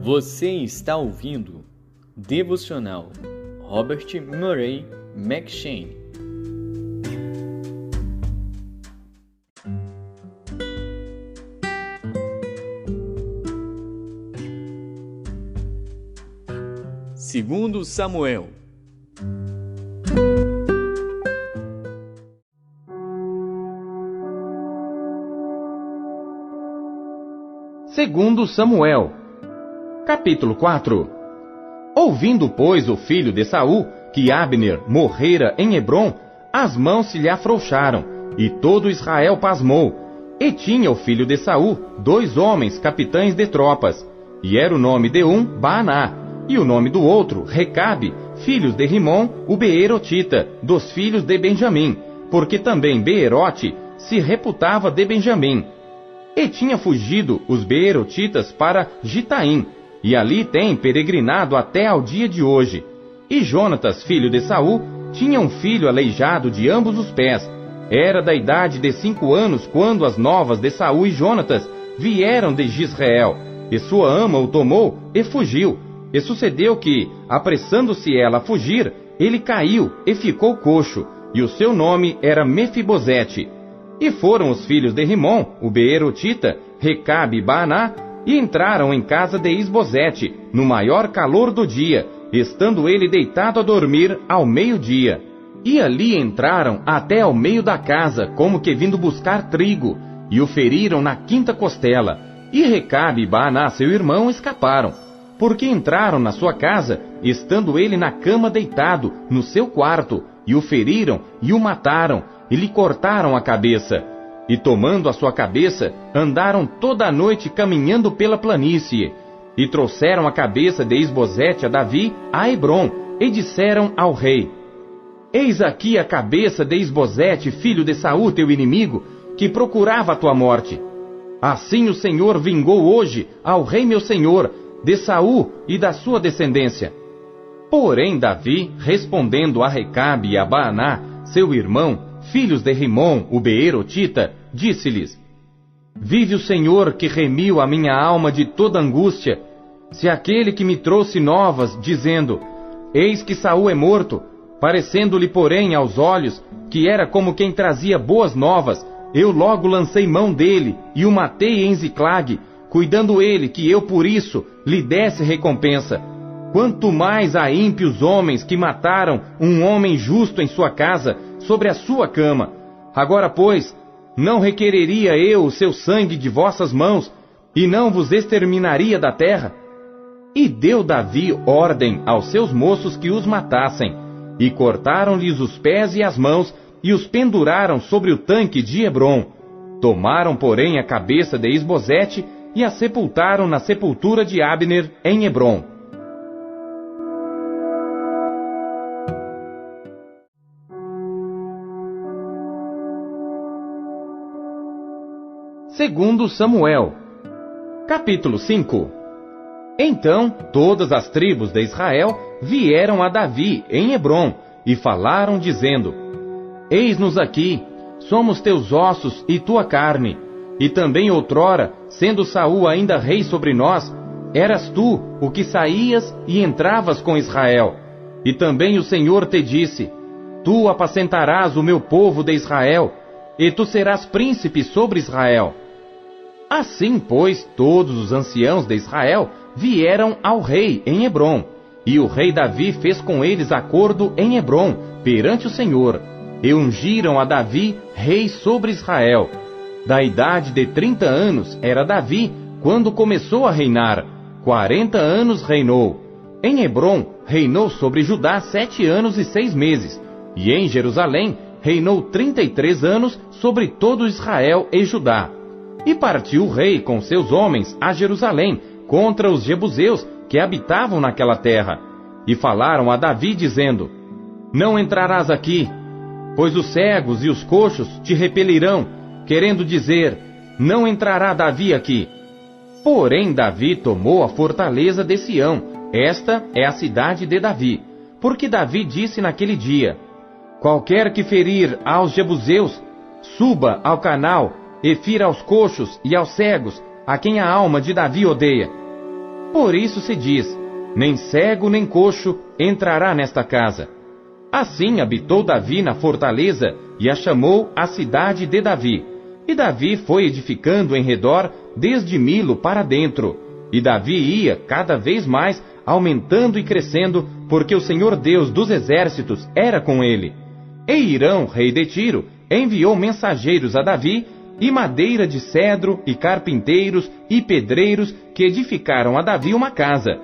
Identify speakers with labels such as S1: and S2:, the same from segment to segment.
S1: Você está ouvindo Devocional Robert Murray McCheyne. Segundo Samuel.
S2: Segundo Samuel, capítulo 4. Ouvindo, pois, o filho de Saul, que Abner morrera em Hebrom, as mãos se lhe afrouxaram, e todo Israel pasmou. E tinha o filho de Saul 2 homens capitães de tropas, e era o nome de um Baaná, e o nome do outro Recabe, filhos de Rimom, o Beerotita, dos filhos de Benjamim, porque também Beerote se reputava de Benjamim. E tinha fugido os Beerotitas para Gitaim, e ali tem peregrinado até ao dia de hoje. E Jonatas, filho de Saul, tinha um filho aleijado de ambos os pés. Era da idade de 5 anos quando as novas de Saul e Jonatas vieram de Jizreel, e sua ama o tomou e fugiu. E sucedeu que, apressando-se ela a fugir, ele caiu e ficou coxo, e o seu nome era Mefibosete. E foram os filhos de Rimom, o Beerotita, Recabe e Baaná, e entraram em casa de Isbosete, no maior calor do dia, estando ele deitado a dormir ao meio-dia. E ali entraram até ao meio da casa, como que vindo buscar trigo, e o feriram na 5ª costela. E Recabe e Baaná, seu irmão, escaparam, porque entraram na sua casa, estando ele na cama deitado, no seu quarto, e o feriram e o mataram, e lhe cortaram a cabeça. E tomando a sua cabeça, andaram toda a noite caminhando pela planície. E trouxeram a cabeça de Isbosete a Davi a Hebrom, e disseram ao rei: Eis aqui a cabeça de Isbosete, filho de Saul, teu inimigo, que procurava a tua morte. Assim o Senhor vingou hoje ao rei meu senhor, de Saul e da sua descendência. Porém Davi, respondendo a Recabe e a Baaná, seu irmão, filhos de Rimom, o Beerotita, disse-lhes: Vive o Senhor que remiu a minha alma de toda angústia, se aquele que me trouxe novas, dizendo: Eis que Saul é morto, parecendo-lhe porém aos olhos que era como quem trazia boas novas, eu logo lancei mão dele e o matei em Ziclague, cuidando ele que eu por isso lhe desse recompensa. Quanto mais a ímpios homens que mataram um homem justo em sua casa, sobre a sua cama. Agora, pois, não requereria eu o seu sangue de vossas mãos, e não vos exterminaria da terra? E deu Davi ordem aos seus moços que os matassem, e cortaram-lhes os pés e as mãos, e os penduraram sobre o tanque de Hebrom. Tomaram, porém, a cabeça de Isbosete, e a sepultaram na sepultura de Abner em Hebrom. Segundo Samuel, capítulo 5. Então todas as tribos de Israel vieram a Davi em Hebrom, e falaram dizendo: Eis-nos aqui, somos teus ossos e tua carne. E também outrora, sendo Saul ainda rei sobre nós, eras tu o que saías e entravas com Israel. E também o Senhor te disse: Tu apacentarás o meu povo de Israel, e tu serás príncipe sobre Israel. Assim, pois, todos os anciãos de Israel vieram ao rei em Hebrom, e o rei Davi fez com eles acordo em Hebrom, perante o Senhor, e ungiram a Davi rei sobre Israel. Da idade de 30 anos era Davi, quando começou a reinar, 40 anos reinou. Em Hebrom reinou sobre Judá 7 anos e 6 meses, e em Jerusalém reinou 33 anos sobre todo Israel e Judá. E partiu o rei com seus homens a Jerusalém, contra os jebuseus que habitavam naquela terra. E falaram a Davi, dizendo: Não entrarás aqui, pois os cegos e os coxos te repelirão, querendo dizer: Não entrará Davi aqui. Porém Davi tomou a fortaleza de Sião, esta é a cidade de Davi. Porque Davi disse naquele dia: Qualquer que ferir aos jebuseus, suba ao canal, e fira aos coxos e aos cegos, a quem a alma de Davi odeia. Por isso se diz: nem cego nem coxo entrará nesta casa. Assim habitou Davi na fortaleza e a chamou a cidade de Davi. E Davi foi edificando em redor desde Milo para dentro. E Davi ia cada vez mais aumentando e crescendo, porque o Senhor Deus dos exércitos era com ele. E Hirão, rei de Tiro, enviou mensageiros a Davi, e madeira de cedro, e carpinteiros, e pedreiros, que edificaram a Davi uma casa.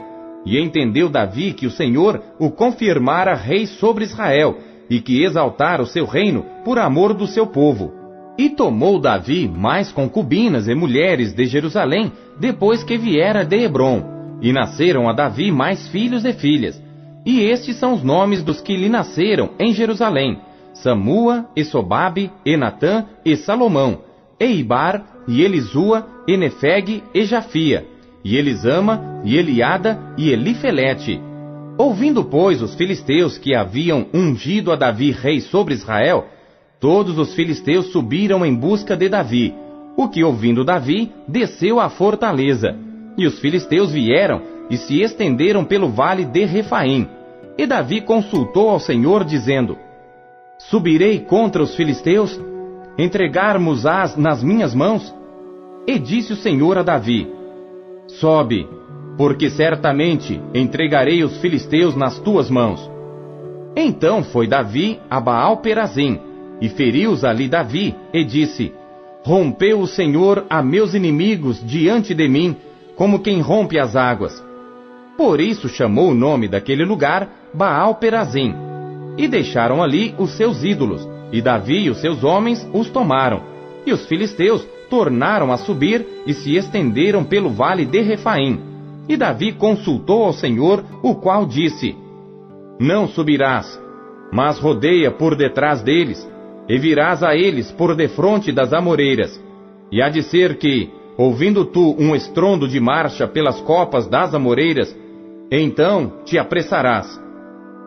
S2: E entendeu Davi que o Senhor o confirmara rei sobre Israel, e que exaltara o seu reino por amor do seu povo. E tomou Davi mais concubinas e mulheres de Jerusalém, depois que viera de Hebrom. E nasceram a Davi mais filhos e filhas. E estes são os nomes dos que lhe nasceram em Jerusalém: Samua, e Sobabe, e Natã, e Salomão, e Ibar, e Elisua, e Nefeg, e Jafia, e Elisama, e Eliada, e Elifelete. Ouvindo, pois, os filisteus que haviam ungido a Davi rei sobre Israel, todos os filisteus subiram em busca de Davi, o que, ouvindo Davi, desceu à fortaleza. E os filisteus vieram e se estenderam pelo vale de Refaim. E Davi consultou ao Senhor, dizendo: subirei contra os filisteus? Entregar-mos-ás nas minhas mãos? E disse o Senhor a Davi: sobe, porque certamente entregarei os filisteus nas tuas mãos. Então foi Davi a Baal-Perazim, e feriu-os ali Davi, e disse: rompeu o Senhor a meus inimigos diante de mim, como quem rompe as águas. Por isso chamou o nome daquele lugar Baal-Perazim. E deixaram ali os seus ídolos, e Davi e os seus homens os tomaram. E os filisteus tornaram a subir e se estenderam pelo vale de Refaim. E Davi consultou ao Senhor, o qual disse: não subirás, mas rodeia por detrás deles, e virás a eles por defronte das amoreiras. E há de ser que, ouvindo tu um estrondo de marcha pelas copas das amoreiras, então te apressarás.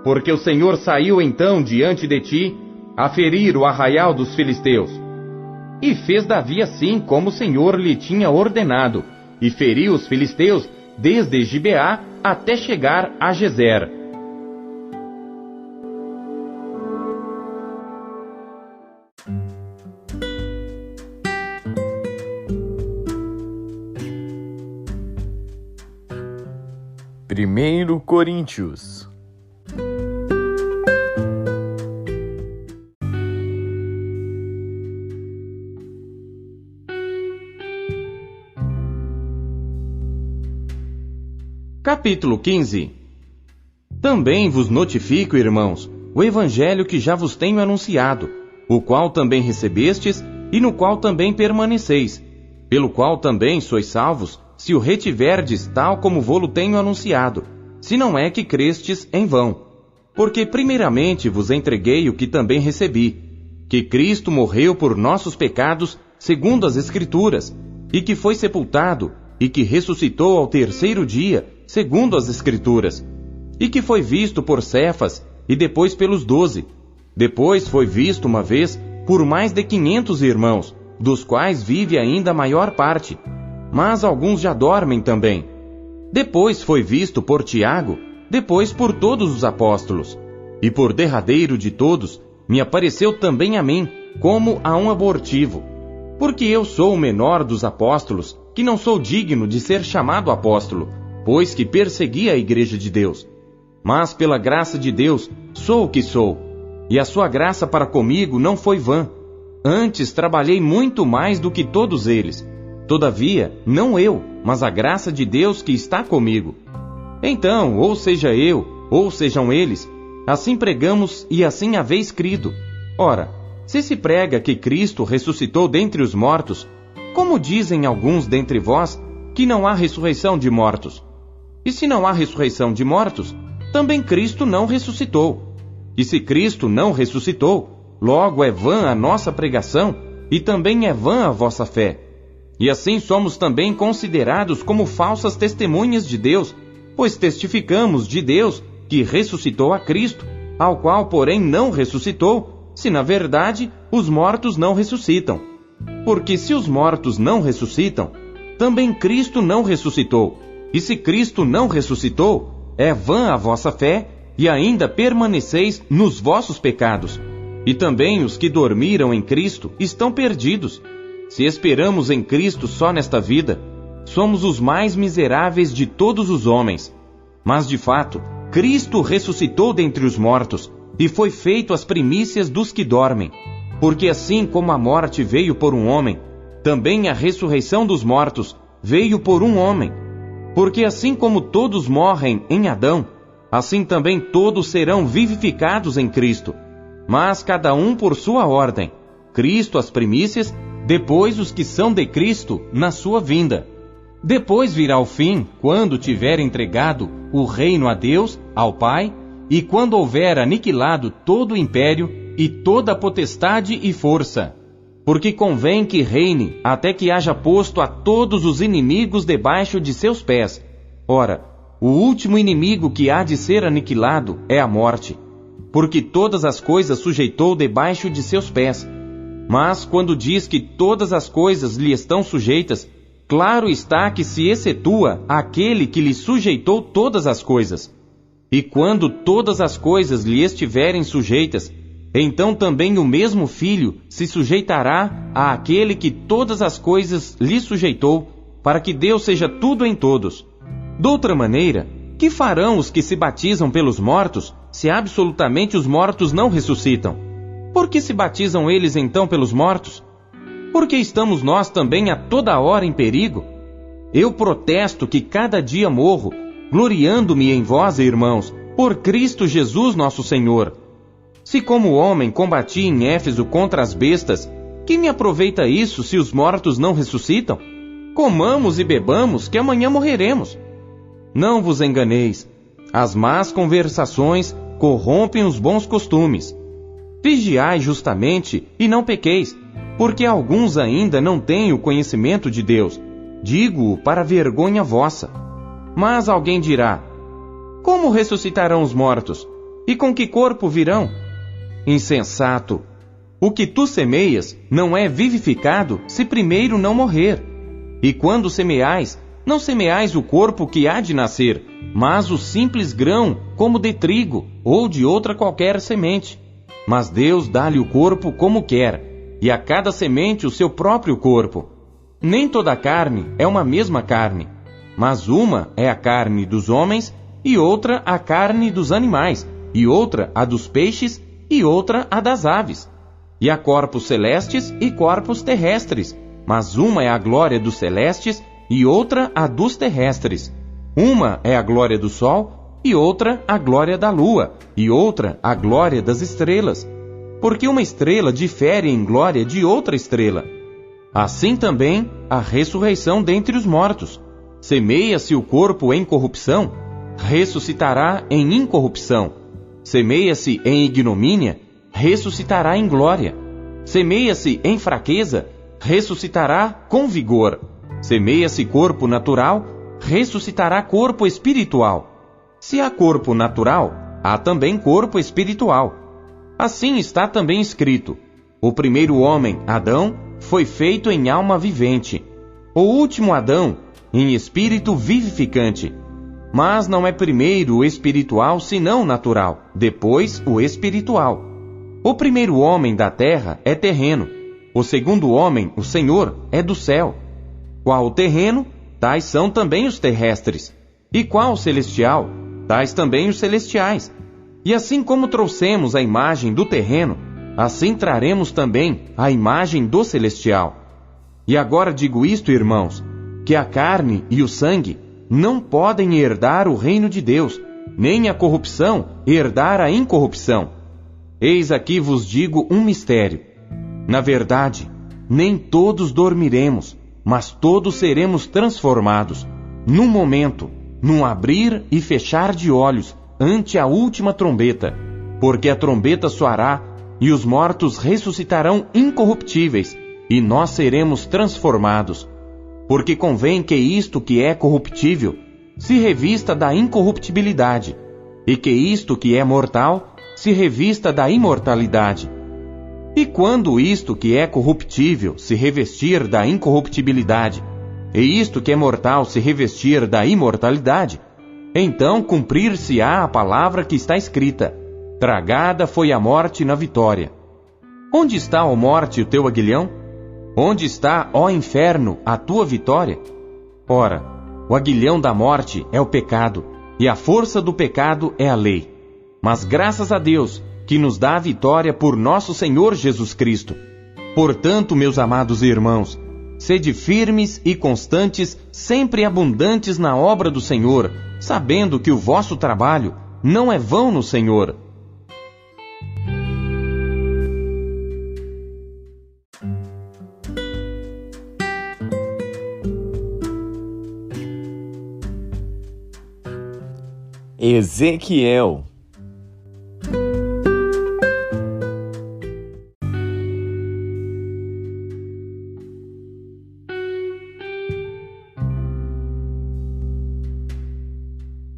S2: Porque o Senhor saiu então diante de ti, a ferir o arraial dos filisteus. E fez Davi assim como o Senhor lhe tinha ordenado, e feriu os filisteus desde Gibeá até chegar a Gezer.
S1: Primeiro Coríntios.
S2: Capítulo 15. Também vos notifico, irmãos, o evangelho que já vos tenho anunciado, o qual também recebestes, e no qual também permaneceis, pelo qual também sois salvos, se o retiverdes tal como vô-lo tenho anunciado, se não é que crestes em vão. Porque primeiramente vos entreguei o que também recebi, que Cristo morreu por nossos pecados, segundo as Escrituras, e que foi sepultado, e que ressuscitou ao terceiro dia, segundo as Escrituras, e que foi visto por Cefas, e depois pelos 12. Depois foi visto uma vez por mais de 500 irmãos, dos quais vive ainda a maior parte, mas alguns já dormem também. Depois foi visto por Tiago, depois por todos os apóstolos. E por derradeiro de todos, me apareceu também a mim, como a um abortivo. Porque eu sou o menor dos apóstolos, que não sou digno de ser chamado apóstolo, pois que persegui a igreja de Deus. Mas pela graça de Deus, sou o que sou. E a sua graça para comigo não foi vã. Antes trabalhei muito mais do que todos eles. Todavia, não eu, mas a graça de Deus que está comigo. Então, ou seja eu, ou sejam eles, assim pregamos e assim haveis crido. Ora, se prega que Cristo ressuscitou dentre os mortos, como dizem alguns dentre vós que não há ressurreição de mortos? E se não há ressurreição de mortos, também Cristo não ressuscitou. E se Cristo não ressuscitou, logo é vã a nossa pregação, e também é vã a vossa fé. E assim somos também considerados como falsas testemunhas de Deus, pois testificamos de Deus que ressuscitou a Cristo, ao qual, porém, não ressuscitou, se na verdade os mortos não ressuscitam. Porque se os mortos não ressuscitam, também Cristo não ressuscitou. E se Cristo não ressuscitou, é vã a vossa fé, e ainda permaneceis nos vossos pecados. E também os que dormiram em Cristo estão perdidos. Se esperamos em Cristo só nesta vida, somos os mais miseráveis de todos os homens. Mas de fato, Cristo ressuscitou dentre os mortos, e foi feito as primícias dos que dormem. Porque assim como a morte veio por um homem, também a ressurreição dos mortos veio por um homem. Porque assim como todos morrem em Adão, assim também todos serão vivificados em Cristo. Mas cada um por sua ordem. Cristo as primícias, depois os que são de Cristo na sua vinda. Depois virá o fim, quando tiver entregado o reino a Deus, ao Pai, e quando houver aniquilado todo o império e toda a potestade e força. Porque convém que reine até que haja posto a todos os inimigos debaixo de seus pés. Ora, o último inimigo que há de ser aniquilado é a morte, porque todas as coisas sujeitou debaixo de seus pés. Mas quando diz que todas as coisas lhe estão sujeitas, claro está que se excetua aquele que lhe sujeitou todas as coisas. E quando todas as coisas lhe estiverem sujeitas, então também o mesmo Filho se sujeitará àquele que todas as coisas lhe sujeitou, para que Deus seja tudo em todos. Doutra maneira, que farão os que se batizam pelos mortos, se absolutamente os mortos não ressuscitam? Por que se batizam eles então pelos mortos? Porque estamos nós também a toda hora em perigo? Eu protesto que cada dia morro, gloriando-me em vós, irmãos, por Cristo Jesus nosso Senhor. Se como homem combati em Éfeso contra as bestas, que me aproveita isso se os mortos não ressuscitam? Comamos e bebamos, que amanhã morreremos. Não vos enganeis, as más conversações corrompem os bons costumes. Vigiai justamente e não pequeis, porque alguns ainda não têm o conhecimento de Deus. Digo-o para vergonha vossa. Mas alguém dirá: como ressuscitarão os mortos? E com que corpo virão? Insensato! O que tu semeias não é vivificado se primeiro não morrer. E quando semeais, não semeais o corpo que há de nascer, mas o simples grão, como de trigo, ou de outra qualquer semente. Mas Deus dá-lhe o corpo como quer, e a cada semente o seu próprio corpo. Nem toda a carne é uma mesma carne, mas uma é a carne dos homens, e outra a carne dos animais, e outra a dos peixes, e outra a das aves. E há corpos celestes e corpos terrestres, mas uma é a glória dos celestes, e outra a dos terrestres. Uma é a glória do sol, e outra a glória da lua, e outra a glória das estrelas. Porque uma estrela difere em glória de outra estrela. Assim também a ressurreição dentre os mortos. Semeia-se o corpo em corrupção, ressuscitará em incorrupção. Semeia-se em ignomínia, ressuscitará em glória. Semeia-se em fraqueza, ressuscitará com vigor. Semeia-se corpo natural, ressuscitará corpo espiritual. Se há corpo natural, há também corpo espiritual. Assim está também escrito: o primeiro homem, Adão, foi feito em alma vivente. O último Adão, em espírito vivificante. Mas não é primeiro o espiritual, senão o natural, depois o espiritual. O primeiro homem da terra é terreno. O segundo homem, o Senhor, é do céu. Qual o terreno, tais são também os terrestres. E qual o celestial, tais também os celestiais. E assim como trouxemos a imagem do terreno, assim traremos também a imagem do celestial. E agora digo isto, irmãos, que a carne e o sangue não podem herdar o reino de Deus, nem a corrupção herdar a incorrupção. Eis aqui vos digo um mistério. Na verdade, nem todos dormiremos, mas todos seremos transformados, num momento, num abrir e fechar de olhos, ante a última trombeta. Porque a trombeta soará, e os mortos ressuscitarão incorruptíveis, e nós seremos transformados. Porque convém que isto que é corruptível se revista da incorruptibilidade, e que isto que é mortal se revista da imortalidade. E quando isto que é corruptível se revestir da incorruptibilidade, e isto que é mortal se revestir da imortalidade, então cumprir-se-á a palavra que está escrita: tragada foi a morte na vitória. Onde está, ó morte, o teu aguilhão? Onde está, ó inferno, a tua vitória? Ora, o aguilhão da morte é o pecado, e a força do pecado é a lei. Mas graças a Deus, que nos dá a vitória por nosso Senhor Jesus Cristo. Portanto, meus amados irmãos, sede firmes e constantes, sempre abundantes na obra do Senhor, sabendo que o vosso trabalho não é vão no Senhor.
S1: Ezequiel.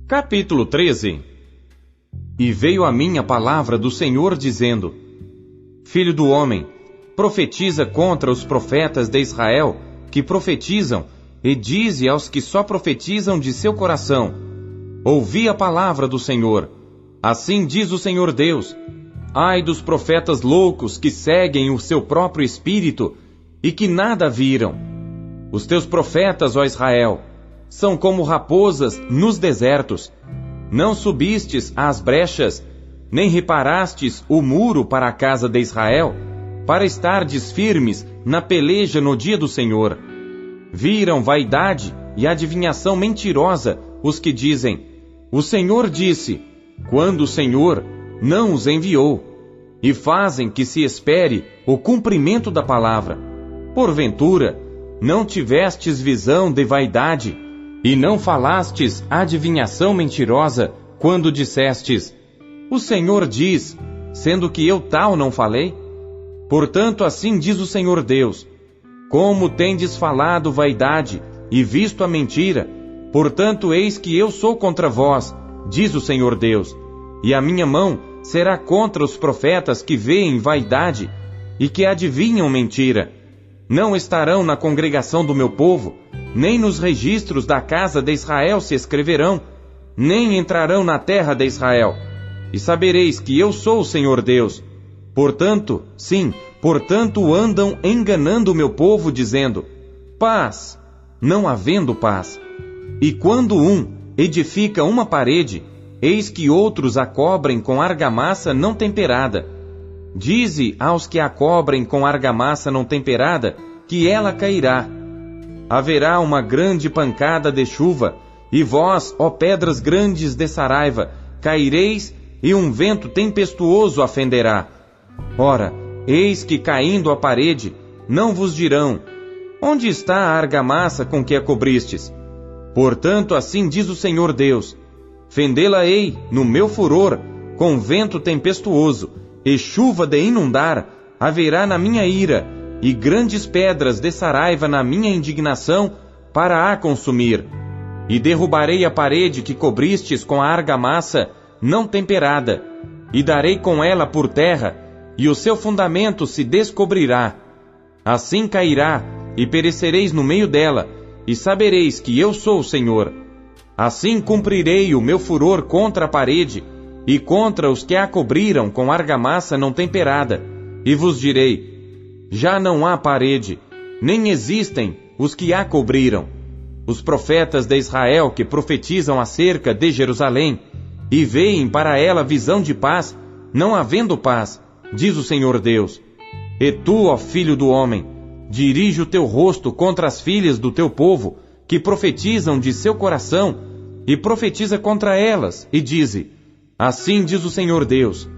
S2: Capítulo 13. E veio a mim a palavra do Senhor dizendo: Filho do homem, profetiza contra os profetas de Israel, que profetizam, e dize aos que só profetizam de seu coração: Ouvi a palavra do Senhor. Assim diz o Senhor Deus: Ai dos profetas loucos que seguem o seu próprio espírito e que nada viram. Os teus profetas, ó Israel, são como raposas nos desertos. Não subistes às brechas, nem reparastes o muro para a casa de Israel, para estardes firmes na peleja no dia do Senhor. Viram vaidade e adivinhação mentirosa os que dizem: O Senhor disse, quando o Senhor não os enviou, e fazem que se espere o cumprimento da palavra. Porventura, não tivestes visão de vaidade, e não falastes adivinhação mentirosa, quando dissestes: O Senhor diz, sendo que eu tal não falei? Portanto, assim diz o Senhor Deus: Como tendes falado vaidade e visto a mentira, portanto, eis que eu sou contra vós, diz o Senhor Deus, e a minha mão será contra os profetas que veem vaidade e que adivinham mentira. Não estarão na congregação do meu povo, nem nos registros da casa de Israel se escreverão, nem entrarão na terra de Israel. E sabereis que eu sou o Senhor Deus. Portanto, sim, portanto andam enganando o meu povo, dizendo: Paz, não havendo paz. E quando um edifica uma parede, eis que outros a cobrem com argamassa não temperada. Dize aos que a cobrem com argamassa não temperada, que ela cairá. Haverá uma grande pancada de chuva, e vós, ó pedras grandes de saraiva, caireis, e um vento tempestuoso a fenderá. Ora, eis que caindo a parede, não vos dirão: Onde está a argamassa com que a cobristes? Portanto, assim diz o Senhor Deus: Fendê-la-ei no meu furor, com vento tempestuoso, e chuva de inundar haverá na minha ira, e grandes pedras de saraiva na minha indignação, para a consumir. E derrubarei a parede que cobristes com a argamassa não temperada, e darei com ela por terra, e o seu fundamento se descobrirá. Assim cairá, e perecereis no meio dela, e sabereis que eu sou o Senhor. Assim cumprirei o meu furor contra a parede, e contra os que a cobriram com argamassa não temperada, e vos direi: já não há parede, nem existem os que a cobriram. Os profetas de Israel que profetizam acerca de Jerusalém, e veem para ela visão de paz, não havendo paz, diz o Senhor Deus. E tu, ó filho do homem, dirige o teu rosto contra as filhas do teu povo, que profetizam de seu coração, e profetiza contra elas, e dize: assim diz o Senhor Deus: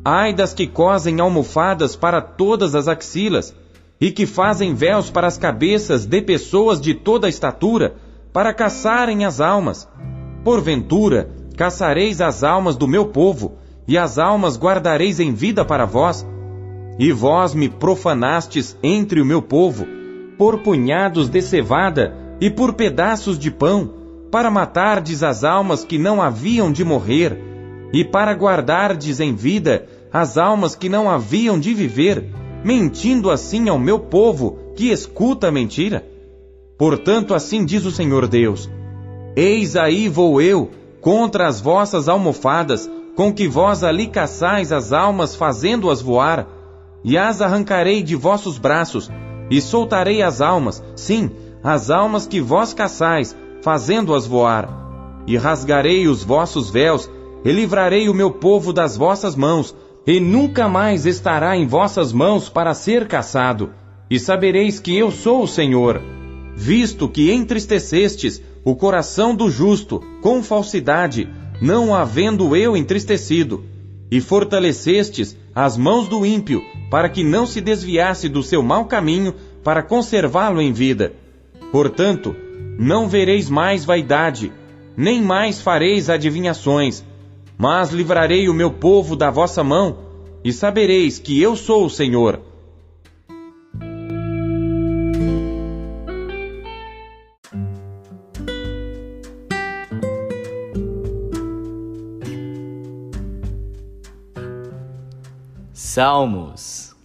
S2: ai das que cosem almofadas para todas as axilas, e que fazem véus para as cabeças de pessoas de toda a estatura, para caçarem as almas. Porventura, caçareis as almas do meu povo, e as almas guardareis em vida para vós? E vós me profanastes entre o meu povo, por punhados de cevada e por pedaços de pão, para matardes as almas que não haviam de morrer, e para guardardes em vida as almas que não haviam de viver, mentindo assim ao meu povo que escuta a mentira? Portanto, assim diz o Senhor Deus: eis aí vou eu contra as vossas almofadas, com que vós ali caçais as almas, fazendo-as voar, e as arrancarei de vossos braços, e soltarei as almas, sim, as almas que vós caçais, fazendo-as voar. E rasgarei os vossos véus, e livrarei o meu povo das vossas mãos, e nunca mais estará em vossas mãos para ser caçado. E sabereis que eu sou o Senhor, visto que entristecestes o coração do justo com falsidade, não o havendo eu entristecido, e fortalecestes as mãos do ímpio, para que não se desviasse do seu mau caminho, para conservá-lo em vida. Portanto, não vereis mais vaidade, nem mais fareis adivinhações, mas livrarei o meu povo da vossa mão, e sabereis que eu sou o Senhor.
S1: Salmos.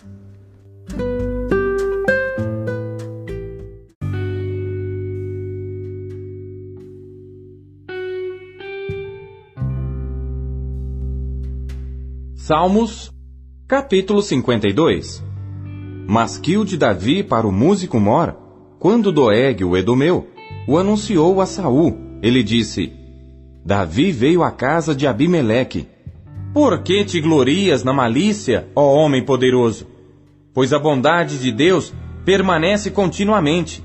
S2: Salmos, capítulo 52. Masquil de Davi para o músico Mor, quando Doeg, o Edomeu, o anunciou a Saul. Ele disse: Davi veio à casa de Abimeleque. Por que te glorias na malícia, ó homem poderoso? Pois a bondade de Deus permanece continuamente.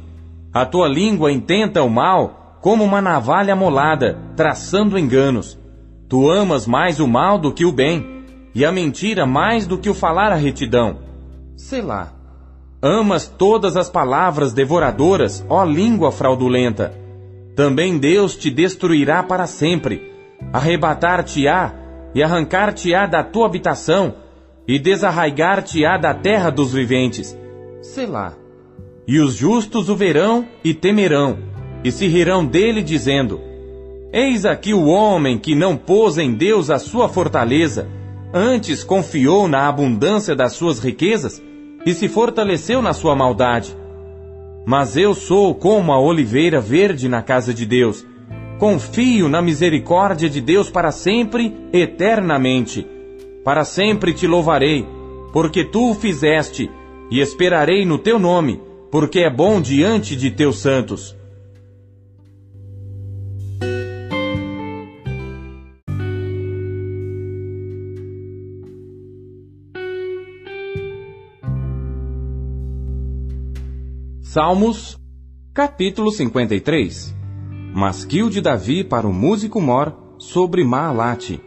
S2: A tua língua intenta o mal como uma navalha amolada, traçando enganos. Tu amas mais o mal do que o bem, e a mentira mais do que o falar a retidão. Selá. Amas todas as palavras devoradoras, ó língua fraudulenta. Também Deus te destruirá para sempre, arrebatar-te-á e arrancar-te-á da tua habitação, e desarraigar-te-á da terra dos viventes. Selá. E os justos o verão e temerão, e se rirão dele, dizendo: Eis aqui o homem que não pôs em Deus a sua fortaleza, antes confiou na abundância das suas riquezas, e se fortaleceu na sua maldade. Mas eu sou como a oliveira verde na casa de Deus. Confio na misericórdia de Deus para sempre, eternamente. Para sempre te louvarei, porque tu o fizeste, e esperarei no teu nome, porque é bom diante de teus santos. Salmos, capítulo 53. Masquil de Davi para o músico Mor, sobre Maalate.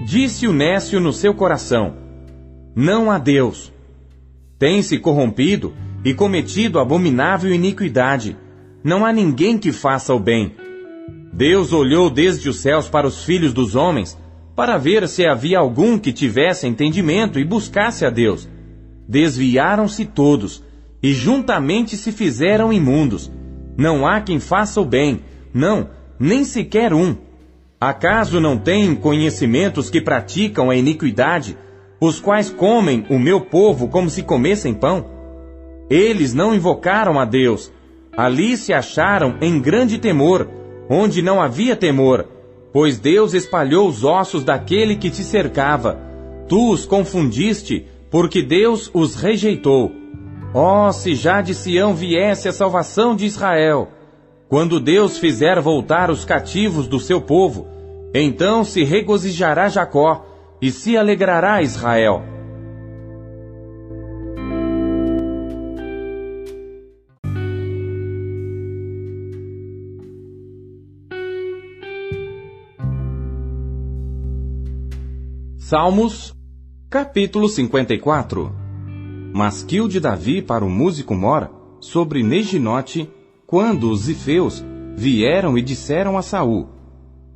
S2: Disse o nécio no seu coração: Não há Deus. Tem-se corrompido e cometido abominável iniquidade. Não há ninguém que faça o bem. Deus olhou desde os céus para os filhos dos homens, para ver se havia algum que tivesse entendimento e buscasse a Deus. Desviaram-se todos, e juntamente se fizeram imundos. Não há quem faça o bem, não, nem sequer um. Acaso não têm conhecimento os que praticam a iniquidade, os quais comem o meu povo como se comessem pão? Eles não invocaram a Deus. Ali se acharam em grande temor, onde não havia temor, pois Deus espalhou os ossos daquele que te cercava. Tu os confundiste, porque Deus os rejeitou. Oh, se já de Sião viesse a salvação de Israel! Quando Deus fizer voltar os cativos do seu povo, então se regozijará Jacó, e se alegrará Israel. Salmos, capítulo 54. Masquil de Davi para o músico Mor, sobre Neginote, quando os zifeus vieram e disseram a Saul: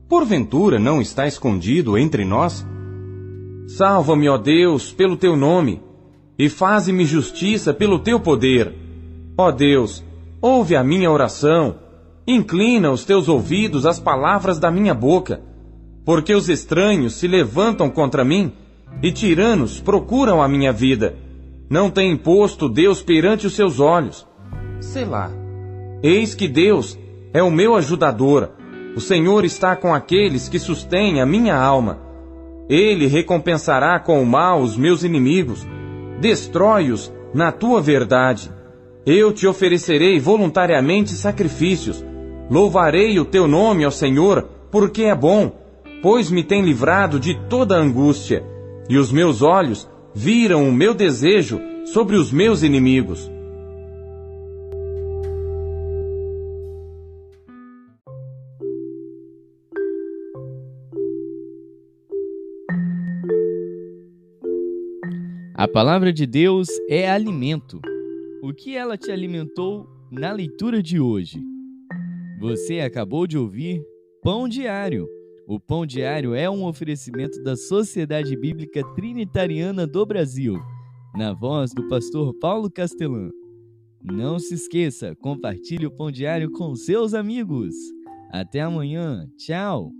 S2: Porventura não está escondido entre nós? Salva-me, ó Deus, pelo teu nome, e faze-me justiça pelo teu poder. Ó Deus, ouve a minha oração, inclina os teus ouvidos às palavras da minha boca, porque os estranhos se levantam contra mim, e tiranos procuram a minha vida. Não tem posto Deus perante os seus olhos. Selá. Eis que Deus é o meu ajudador. O Senhor está com aqueles que sustêm a minha alma. Ele recompensará com o mal os meus inimigos. Destrói-os na tua verdade. Eu te oferecerei voluntariamente sacrifícios. Louvarei o teu nome, ó Senhor, porque é bom, pois me tem livrado de toda angústia, e os meus olhos viram o meu desejo sobre os meus inimigos.
S1: A palavra de Deus é alimento. O que ela te alimentou na leitura de hoje? Você acabou de ouvir Pão Diário. O Pão Diário é um oferecimento da Sociedade Bíblica Trinitariana do Brasil, na voz do pastor Paulo Castelã. Não se esqueça, compartilhe o Pão Diário com seus amigos. Até amanhã. Tchau!